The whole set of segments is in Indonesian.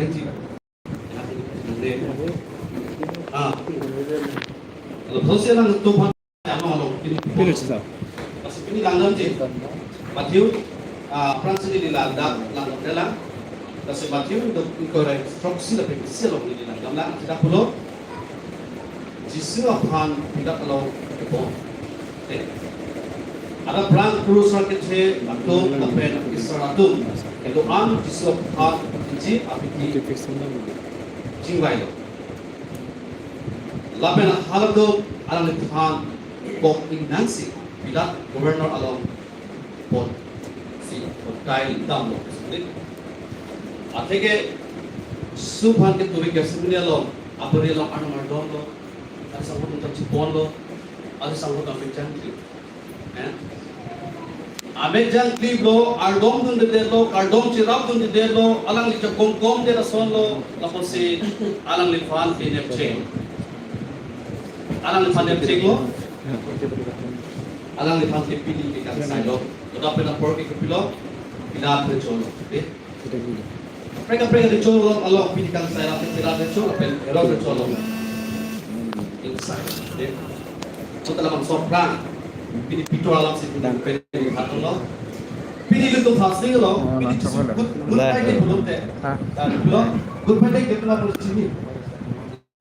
nanti kalau proses lang itu ano Pilih sisa. kasi pinilangan din Matthew Francis nilalagdag lang nila kasi Matthew the correct proxy the pixel of nilalagdag lang kita pulo jisu upon tidak kalau itu ada perang terus rakitnya atau tapen Israel itu jisu upon ji apiti jingwai lapen halap do alang tuhan kok Nancy tidak gubernur alam pon si hotel dam lo atege subhan ke tubi ke sebenarnya lo abri lo anu mardon lo ada sangkut untuk cipon lo ada sangkut untuk jangkri ame jangkri lo ardom dun de lo ardom chirap dun de lo alang li kom de rason lo lapon si alang li fan ke nepche alang li fan nepche lo alang lipang ke pili ke kan silo udah pernah pergi ke pilo pila berjolo mereka de jolo along pili kan silo pila berjolo pen ero berjolo inside setelah mangsopran pili pito alam si pili pen hatolo pili itu fasting lo pili good friday belum teh pilo good friday ke pila belum sini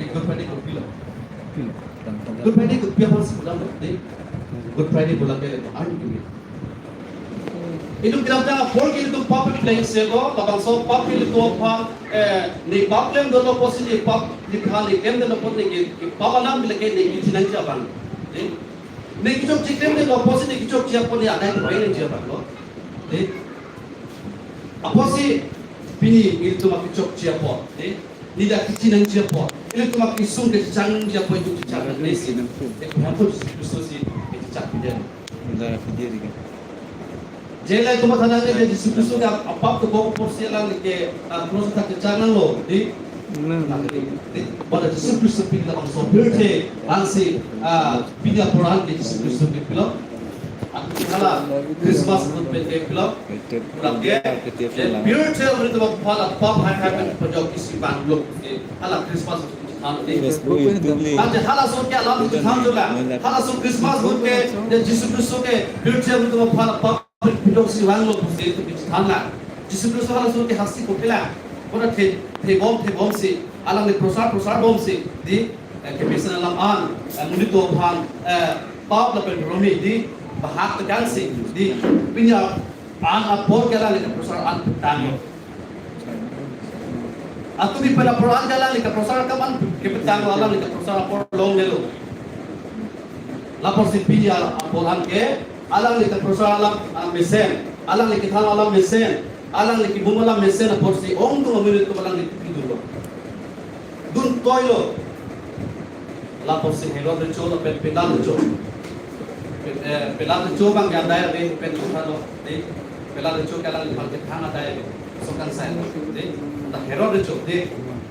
good friday ke pilo good friday ke pila masih belum deh Good Friday bulan ke itu anu ini. Itu kita porque itu public place sego, labang so public itu apa ni problem dulu posisi pub di kali kem dulu pun ni pamanam bila ke ni jinan jaban. Ni kita cikem dulu posisi kita siapa ni ada yang main jaban lo. Apa sih bini itu mak kita siapa? Ni dah jinan siapa? Itu mak isung ke jangan siapa itu jangan ni sih. Apa sih Cakap Dah video ni. Jela itu makanan ni jadi susu dah apa tu bawa porsi lang ke proses tak kecangan lo di pada susu pilih dalam sopir je angsi pilih peran di susu pilih aku kala Christmas tu pilih pilih lagi biar je orang tu pada pop hai pojok isi banglo ala Christmas Facebook YouTube आज हाला सो क्या लाभ दिखाऊं जोगा हाला सो क्रिसमस हो के जे यीशु क्रिस्ट के बिल्कुल तो फल पब्लिक वीडियो से वांग लोग से तो कुछ थाना यीशु क्रिस्ट हाला सो के हस्ती को खिला और थे बम से अलग ने प्रसार बम से दी के मिशन अलम आन मुनि तो भान पाप लपन रोमी दी बहाक तकान से दी पिnya आन अपोर के अलग ने प्रसार आन तानो Aku di pada peran jalan ni ke prosara kaman kepetang alam ni ke prosara por long nelo. Lapor si pilih apolan ke alang ni ke prosara alam mesen, alang ni ke thang alam mesen, alang ni ke bumala mesen por si ong tu menit tu alang ni tidur. Dun toilo. Lapor si hero de cholo pedal de cholo. Pedal de cholo bang ya daya de pen cholo de pedal de cholo alang ni bang ke thang daya de sokan sai de Herod itu,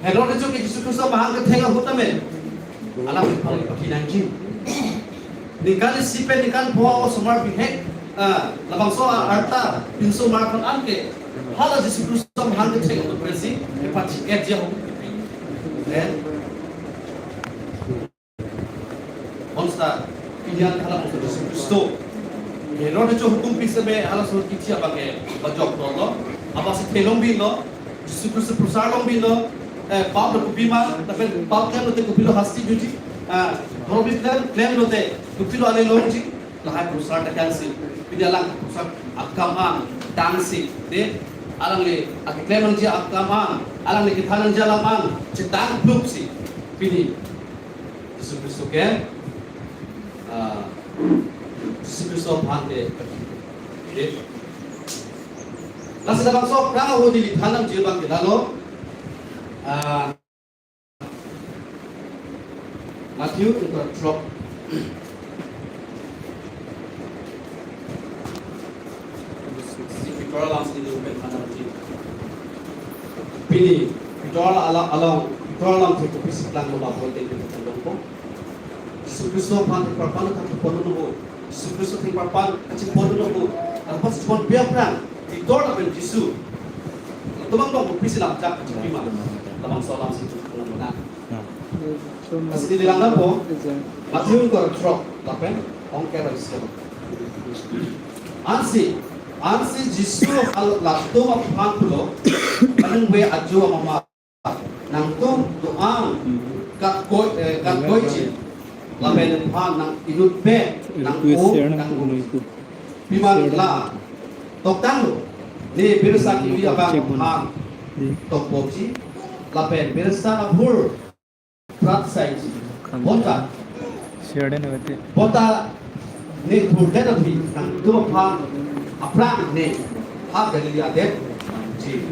Herod itu kita suka bahang ketengah hutan me, alam paling pakai nanjing. Nikal siapa nikal bawa semua pihak, labang so arta, pinso markan anke, hala disuruh bahang ketengah untuk presi, lepas ciket dia hukum. Monster pilihan kalau untuk disuruh, Herod itu hukum pisah me, hala suruh kita pakai bajok dolo, apa sih telung bilo. Suku perusahaan long bilo, pap lo kupima, tapi pap kan lo te kupilo hasti juji, kalau bisa klaim lo te kupilo ale long ji, lahai perusahaan tak kansi, pilih alang perusahaan akaman, dansi, deh, alang le, aku klaim ji akaman, alang le kita nang jalaman, cetang bluk si, pilih, suku kan, suku pantai, deh. Nasi dabang sok ranga ho di thanam jilbang dilalo Matthew into drop si Victoria langs di rumah thanam jil Pini Victoria alang Victoria lang tu pisik lang lo bahol di thanam ko Sukuso pan perpan tak pono no Sukuso ting perpan kacik pono no Apa sih pon biar perang Victoria ben Jisu tumang bang pisilam jak pima lamang solam situ na kasi dilang po Matthew ko trok tapen ongker isyo ansi jisu al lakto mapangkulo kanang we adjo mama nang tum doang kakkoy laben phan nang inut be nang o nang pimang la toktang lo ni birsa ki wi abang phan tokboji laben birsa abur prat size bota share na bete bota ni thurde na bi nang tu phan apra ne ha galiya de ji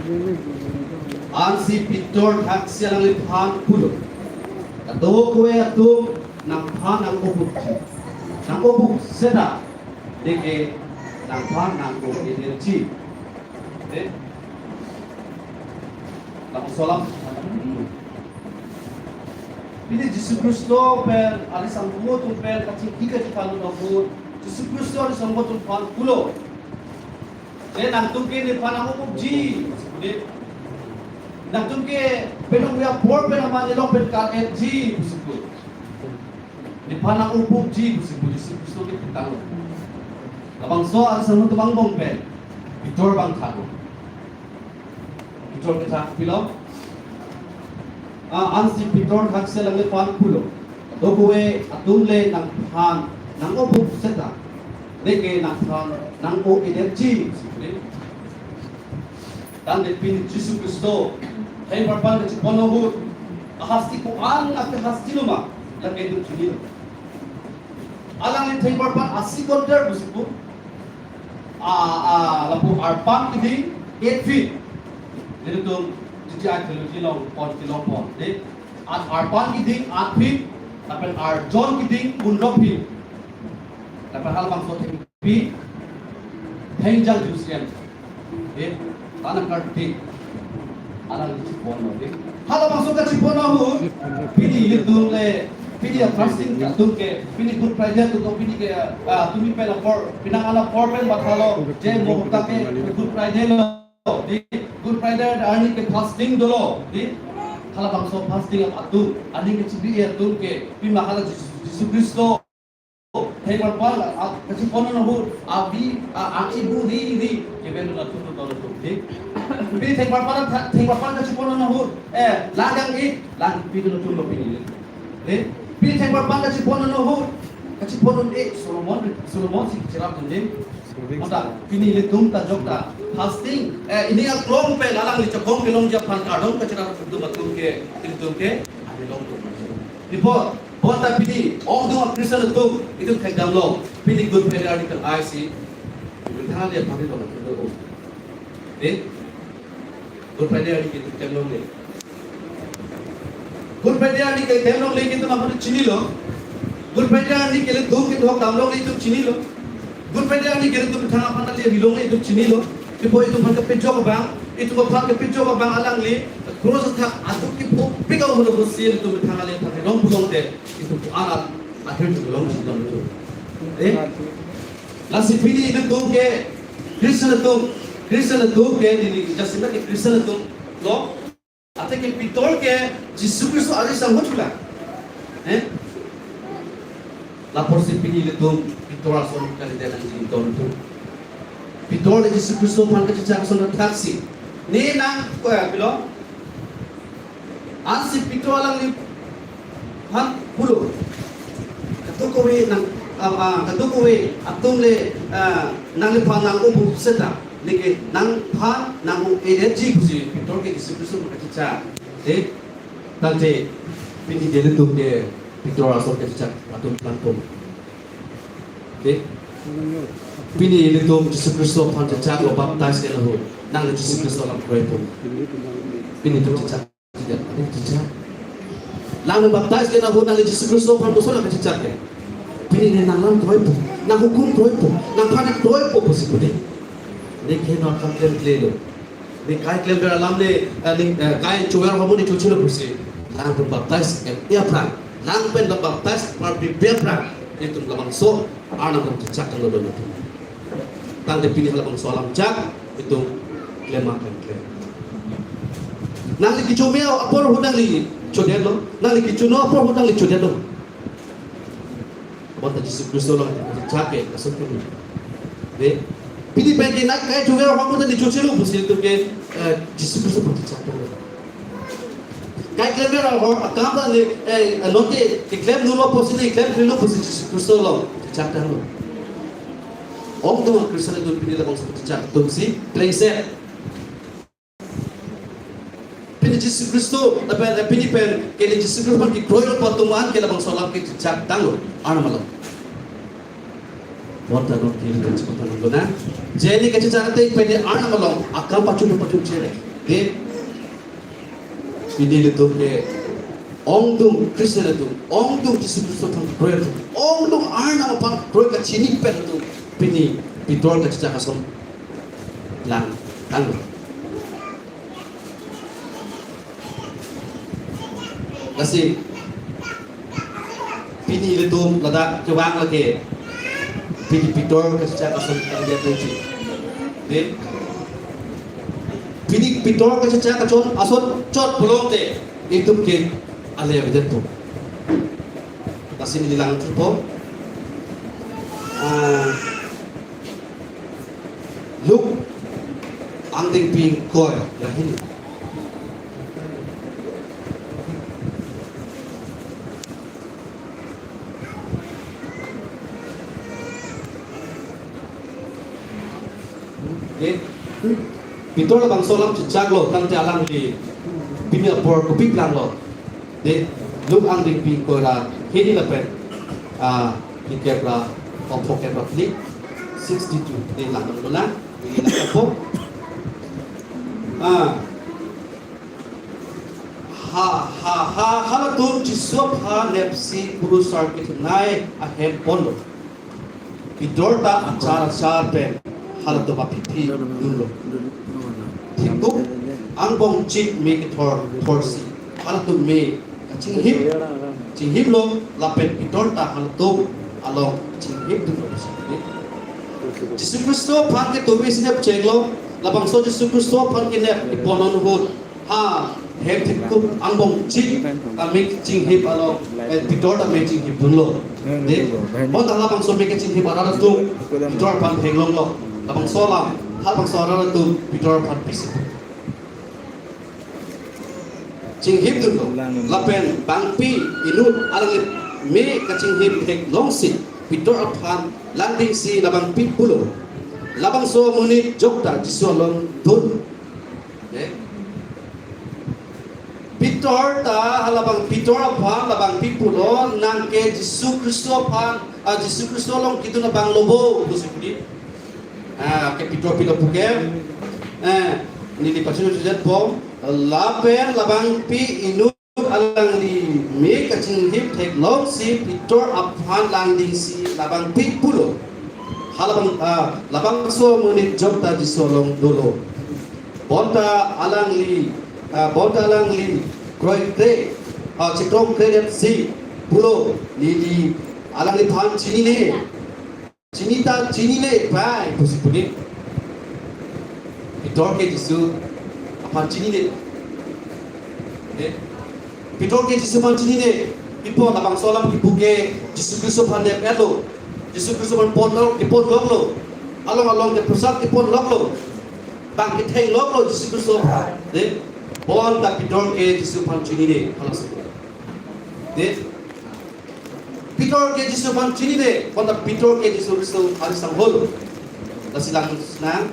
ansi pitor thaksia lang phan pulo do koe atum nang phan ang obuk seda deke nang phan nang ko energy Tapos solam Bini Yesus Kristo per alisang bumutong per kacing ika di kalu nabut Yesus Kristo alisang bumutong pan pulo nang tungke ni panang ubuk ji nang tungke penong wia por naman nilong per kaet ji busukut ni panang ubuk ji busukut Yesus Kristo ni pitalo abang so alisang bumutong bang bompen Victor bang kalu Victor kita pilom ansi Victor hakse lang pan pulo dokuwe atunle nang han nang ubuk seta Neke nang phan nang o energy dan de pin Yesus Kristo hay parpan de ponohut ahasti ko ang at hasti luma lagay dun chini alang ni hay parpan asikonter busipo lapu arpan kidi 8 feet dito tum jiji at kilong pon de at arpan kidi 8 feet tapos ar John kidi 16 feet Dapat hal bang sote pi henjal jusian tanam karti alang cipono hal bang sote cipono hu pini itu le pini fasting atung ke pini good friday tu pini ke tumi pela for pinang ala for pen bathalo je mo ke good friday lo di good friday ani ke fasting dolo di hal bang so fasting atung ani ke cibi atung ke pima hala Yesus Kristo Hey parpal kasi kono na ho abi aki bu di keben na tutu tolo tu bi theng parpal kasi kono na ho lagang lang pido na tulo pinili bi theng parpal kasi kono na ho kasi kono Solomon si cerap tundim mata pinili tum ta jokta fasting ini al klong pe lalang li chakong kilong japan kadong ka cerap tu matum ke ade long tu report Bota pidi, all the Christian tu itu tegam lo, pidi good periodical IC, bertahan dia pakai dolar tu, good periodical itu tegam lo ni, good periodical tegam lo ni kita mampu cini lo, good periodical itu kita tegam lo itu cini lo, good periodical itu bertahan apa nanti bilong itu cini lo, itu pakai pejok bang, itu pakai pejok bang alang li. Terus tak aduk itu pegawai mana bersih itu bertanggal yang pakai long bulong deh itu alat akhir itu long bulong itu. Nasi pidi itu tuh ke Kristen itu ke di jasina ke Kristen itu lo, atau ke pitol ke Yesus Kristus ada sanggup juga. Lapor si pidi itu pitol asal kali dia nanti itu. Pitol Yesus Kristus pakai cecak asal taksi. Ni nang kau ya bilo. Ansi pito alang ni han pulo katukowe nang katukowe atung le nang le pan nang ubu seta leke nang pan nang energy kusi pito ke Yesus Kristus makacica tante pini dele tu ke pito asal kacica atung plantum pini dele tu Yesus Kristus pan caca lo baptize ke lahu nang Yesus Kristus alam proyek pini tu caca tidak ada cicak. Lalu baptize kena ho nang Yesus Kristus pan dosa nak cicak ke. Pini nang lam toipo, nang hukum toipo, nang panik toipo posibudi. Ni kena kampen lelo. Ni kai klem ber alam le kai chuwer homo ni chuchilo posi. Lang baptize ke ia pran. Lang pen baptize par bi be pran. Itu lamang so ana kam cicak kan lo itu. Tang de pini lamang so alam cak itu lema kan klem. nang li kichumeo apor hudang li chodelo nang li kichuno apor hudang li chodelo bota Jesus Kristo lang chake kasupun de pidi pedi nak kai jugero hamu de chochelo busil to ke Jesus Kristo bota chake kai klebero ho akam da le lote ke kleb nulo posile kleb nulo posil Jesus Kristo lo chake lo om to Kristo le do pidi la bota chake to si place Pini Jesus Kristo, tapi pini pen, kini Jesus Kristo pun dikroyol pertemuan kena bangsa lam kita cak tanglo, ana malam. Wata no kini kan cepat tanglo na. Jadi kecil cara tu pini ana malam, akal pacu cere. Pini itu ke, ongdum Kristo itu, ongdum Jesus Kristo pun kroyol, ongdum ana malam kroyol kecini pen itu, pini pitol kecil cara som, lang tanglo. Kasi pini itu lada kewang lagi pini pitor kasi cakap tentang dia tuji deh pini pitor kasi cakap con asot cot belum te itu ke alih betul tu kasi nilang tu look angting ping koi yang ini Pitol bang solam cicak lo, tang jalan di bini apor kopi plan lo, de look ang di pi ko la hini la pen, di kebra opok kebra klik 62 de lang lo na, di lang opok, ha tu jisop ha nepsi guru sarkit nai ahem pondo, pitol ta acar pen. Hal tu bapi dulu. Itu angbong cik me torsi. Hal tu me cinghip lo lapet idol ta hal tu along cinghip dulu. Jesus Kristo pan ke tu bisnep cenglo labang so Jesus Kristo pan ke nep iponon hut ha hem tikku angbong cik kami cinghip along idol ta me cinghip dulu. Bon ta labang so me ke cinghip arara tu idol pan penglong lo. Labang solam, hal bang solam itu bidor pan pisik. Cinghip tu, lapen bangpi inut alang me kacinghip tek longsi bidor pan landing si labang pipulo. Labang so munit jokta jisolong dun. Bidor ta halabang bidor pan labang pipulo nangke Jesus Kristo pan Jesus Kristo long kitu na bang lobo tu sepudi. Ke pitro pukem ni di pasal sejat pom lapen labang pi inut alang di me kacing hip tek long si pitro aphan landing si labang pi pulo halabang labang so munit job ta jisolong dolo bonta alang li kroy kre cikrong kre si pulo ni alang li phan chini ne Cini le, pai, pusi puni. Pitor ke jisu, apa cini le? Pitor ke jisu pan cini le. Ipo labang solam ibuke jisu Kristo pan dep elo. Jisu Kristo pan pon lok lo. Along ke pusat ipon lok lo. Bang kiteng lok lo jisu Kristo. Bon tak pitor ke jisu pan cini le. Halas. Pitor ke jisu pan cini de, konta pitor ke jisu Kristo haris sang hol. Lasilang nang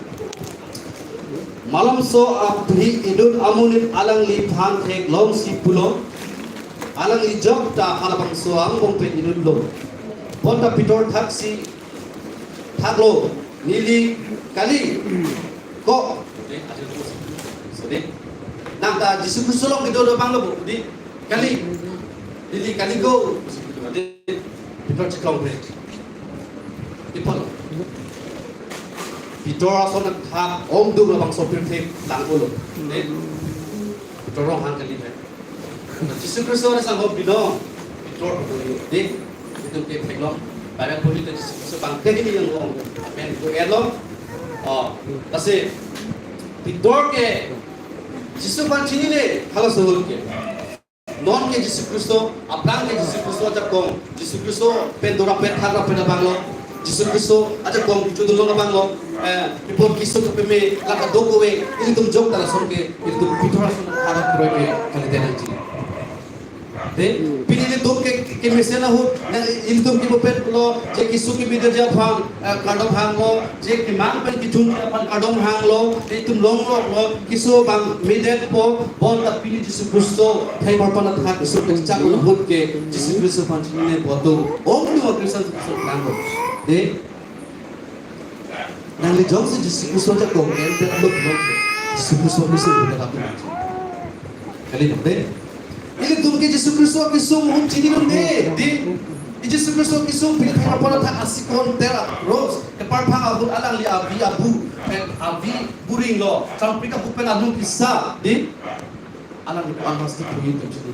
malam so abhi idun amunit alang li phan thek long si pulo alang li job ta halabang so ang bong pe idun lo. Konta pitor thak si thaklo nili kali ko. Sedi. Nang ta jisu Kristo long idun bang lo di kali nili kali go. Pitor ciklong break. Ipon. Pitor aso nagtap om dum labang sopir tape lang ulo. Pitor rong hang kali ba. Jesus Kristo na sang hob bino. Pitor di itu ke peglong. Para puli ta Jesus Kristo pang kini yang ngong. Men ko elo. Kasi Pitor ke Jisu pan chini le hala sohul ke non ke Jisu Kristo aplang ke Jisu Kristo aja kong Jisu Kristo pen dora pen khara pen banglo Jisu Kristo aja kong chudul na banglo report Kristo ke me laka dogo we ini tum jok tala son ke ini tum pitora son khara pro ke kali dena ji de pini de tum ke mesena ho ini tum ke pen lo je Kristo ke bidar ja phang kadom hang lo je ke mang pen ki jun pan kadom hang lo ini tum long lo Kristo bang medet po bon ta pini Jisu Kristo thai par pan thak Kristo ke chak lo hut ke Jisu Kristo pan chini ne boto ong ni wa Kristo lang de nang li jong si Jisu Kristo ja kong en de lo Jisu Kristo ni se de la kali de ini tum ke Jisu Kristo ke sum hum chini nom de Jisu Kristo ke sum pili thai par pan thak asikon tera rose ke par phang abun alang li abi avi buring lo sampai ka bupen adun kisa di alang di anmas di kuyin tu chini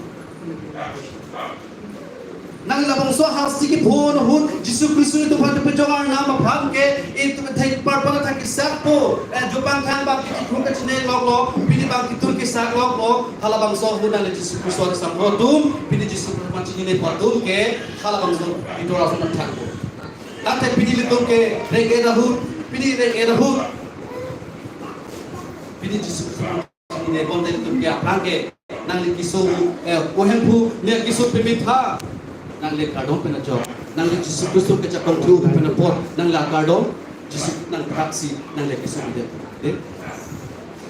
nang labang so hasti ki phone hun Jisu Kristo itu pan pe jongar nama phang ke itu thai par pan thak kisa po jo bang khang bang ki thung ka chine lok lo pini bang ki tur kisa lok lo hala bang so hun nang Jisu Kristo sam hodum pini Jisu Kristo pan chini ne patum ke hala bang so itu rasul thak ko nang thai pini litum ke rege rahu pini rege rahu pini Jisu Kristo ini konten itu dia rangke nang li kiso kohempu ne kiso pemitha nang le kadom pena jo nang li Jisu Kristo ke chakon thu pena por nang la kadom Jisu nang taksi nang le kiso de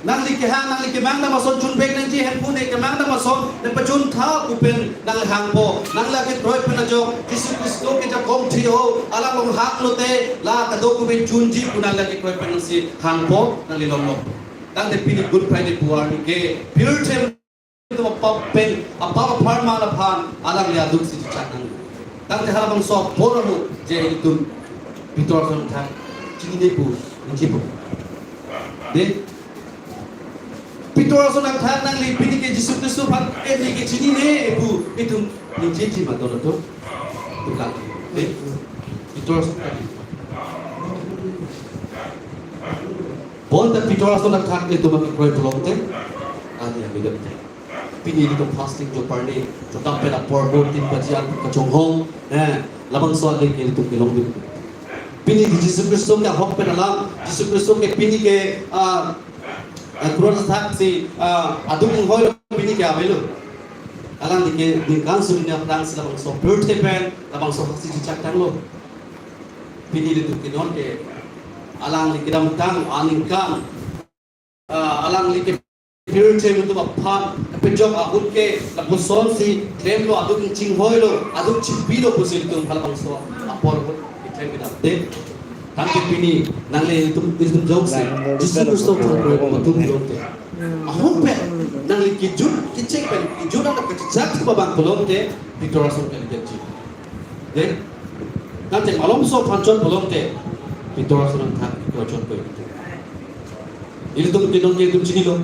nang li ke hang nang li ke mang na mason chun bek nang ji hempu ne ke mang na mason ne pachun tha kupen nang hang po nang la ke troi pena jo Jisu Kristo ke chakon thi ho ala long hak lote la kado ku ben chun ji kunang la ke troi pena si hang po nang li long dan de pini good friday buar ni ke pure tem to pop pen apa pharma la phan alang ya duk si chakang dan de halabang so poro je itu pitor son tha chini de bu ni bu de pitor son tha nang li pini ke Jisu Kristo phan e ni ke chini ne bu itu ni je ji ma to to ka de pitor son bon ta pitora so nak thak itu bagi koi tolong te ada yang bidap te pini itu fasting jo parni jo tampe na por bo tin bajian ka chong hong labang so le ke itu kilong bi pini Jisu Kristo ke hok pe dalam Jisu Kristo ke pini ke kurang thak si adung hoi pini ke abelo alang di kan sunya prang labang so birthday pen labang so si cak tang lo pini itu kinon ke alang li kidam tang aning kan alang li ke pure tem tu aphan pejok abut ke la buson si tem lo aduk ching hoi lo aduk chipi lo pusil tu phala bangso apor ko itlem bida de kan ke pini nang le tum jok si Jisu Kristo ko tum jok te ahom pe nang li ki jun ki chek pen ki jun na ka chak ba bang kolom te victor so ke de ji de kan te malom so phanchon kolom te pitora sunang thak kocon ko itu tum kinon ke tum chini lo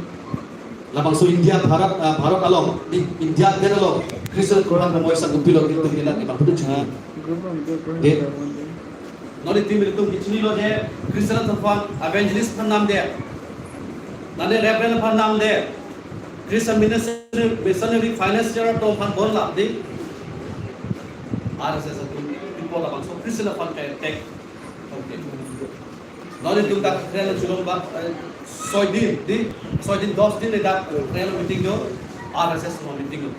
labang so India Bharat along di India den along Kristen koran mo isa gupilo itu kila ibang putu chini de noli tim tum chini lo je Kristen tafan evangelist phan nam de nale reverend phan nam de Christian missionary financier to phan bon la de RSS tum people labang so Kristen phan tek Nori tum tak rela chulong ba soy din 10 din le dak rela meeting do RSS no meeting do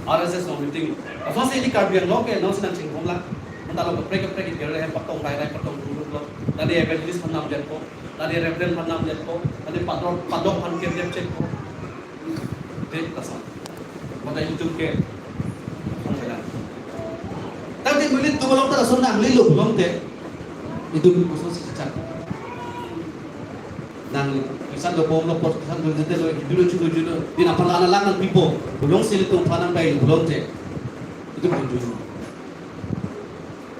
RSS no meeting aso se di karbian lo ke no sinan ching homla manta lo prek ke re patong rai patong dulu lo tadi evangelist phanam jet ko tadi reverend phanam jet ko tadi padok phan ke jet check ko de kasa mata youtube ke tadi milit tumalong ta sunang lilo long te itu khusus cecak nang isan do bom lo pot kan do de lo dulu di na pala lang ng pipo bulong sila tong panang bay bulong te itu kunjung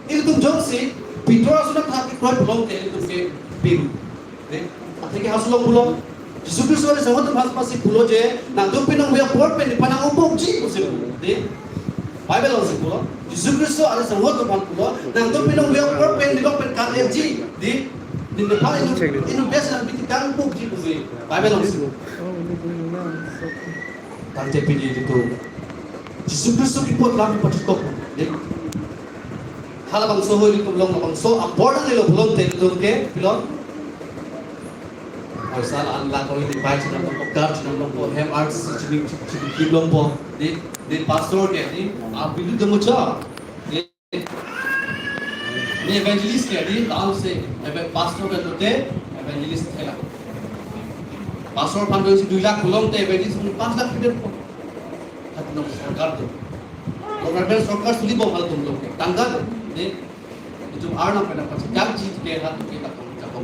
itu jong si pitora sudah hati ko bulong te itu ke biru de ate ke hasulong bulong Jisu Kristo sa hoto pas pasi pulo je nang do pinong wiya por pen panang ubok ji ko sila de Bible also pulo Jisu Kristo ada sa hoto pan pulo nang do pinong wiya por pen di pen kalem ji di Din the power invest lang biti kan book di buzi. Bible lang sih. Tang te pidi itu. Jesus Kristus ikut kami pacutok. Hal bang soho itu belum bang so important itu belum te itu ke belum. Asal Allah kalau ini baik sedang pekar sedang lompo hem arts di lompo di pastor ke di abidu demucha. Ni evangelist ke di tahun se pastor ke tu te evangelist ke lah. Pastor pandai si 2 lakh belum te evangelist 5 lakh kita pun. Hati nak सरकार tu. Government सरकार सुली बाहर तुम लोग के तंगा ni itu arna pada pas jak जीत के हाथ kita कम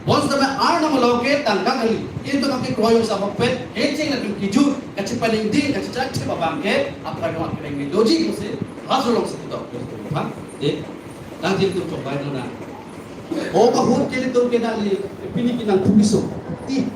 Once the arna maloke tangga kali itu kaki koyo sa pet heceng na kiju kachi paling din kachi chache babang ke apa no akre ngi doji ko se hasolong se to ha de tang jil tu coba na o ka hut ke tu ke dali pini ki nang pugiso ti